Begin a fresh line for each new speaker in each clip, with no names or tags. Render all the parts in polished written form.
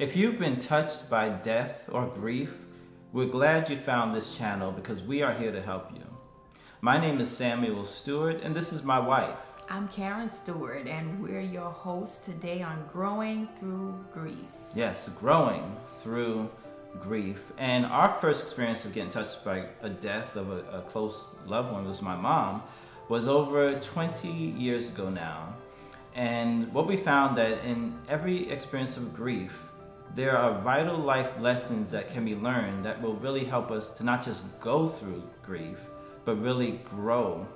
If you've been touched by death or grief, we're glad you found this channel because we are here to help you. My name is Samuel Stewart and this is my wife.
I'm Karen Stewart and we're your hosts today on Growing Through Grief.
Yes, growing through grief. And our first experience of getting touched by a death of a close loved one was my mom, was over 20 years ago now. And what we found that in every experience of grief, there are vital life lessons that can be learned that will really help us to not just go through grief, but really grow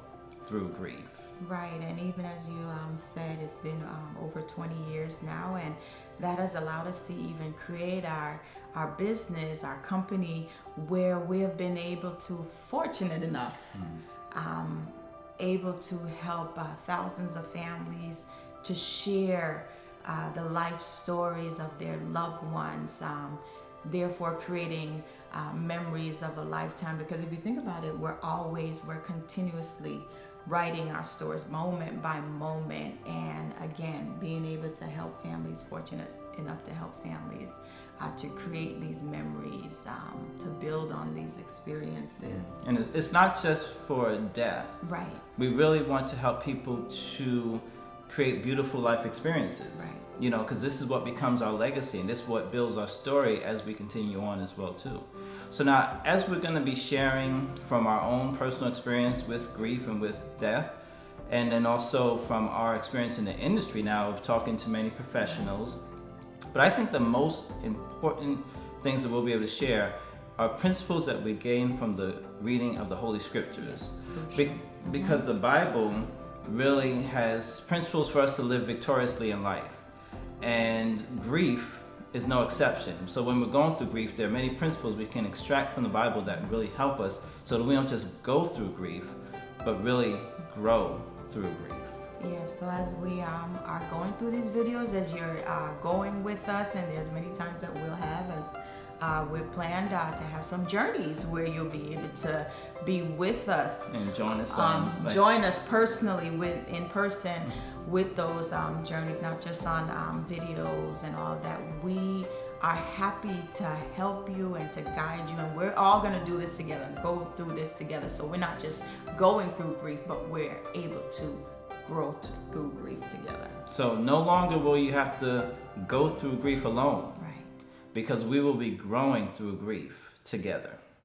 through grief.
Right, and even as you said, it's been over 20 years now, and that has allowed us to even create our business, our company, where we have been able to, fortunate enough, able to help thousands of families to share the life stories of their loved ones, therefore creating memories of a lifetime. Because if you think about it, we're continuously writing our stories moment by moment, and again, being able to help families, fortunate enough to help families to create these memories, to build on these experiences.
And it's not just for death.
Right.
We really want to help people to create beautiful life experiences.
Right.
You know, because this is what becomes our legacy, and this is what builds our story as we continue on as well too. So now, as we're going to be sharing from our own personal experience with grief and with death, and then also from our experience in the industry now of talking to many professionals, but I think the most important things that we'll be able to share are principles that we gain from the reading of the Holy Scriptures. Yes, because the Bible really has principles for us to live victoriously in life. And grief is no exception. So when we're going through grief, there are many principles we can extract from the Bible that really help us so that we don't just go through grief, but really grow through grief.
Yes, so as we are going through these videos, as you're going with us, and there's many times that we'll have, as we've planned to have some journeys where you'll be able to be with us
and join us
join us personally in person with those journeys, not just on videos and all that. We are happy to help you and to guide you, and we're all going to do this together, go through this together. So we're not just going through grief, but we're able to grow through grief together.
So no longer will you have to go through grief alone.
Right.
Because we will be growing through grief together.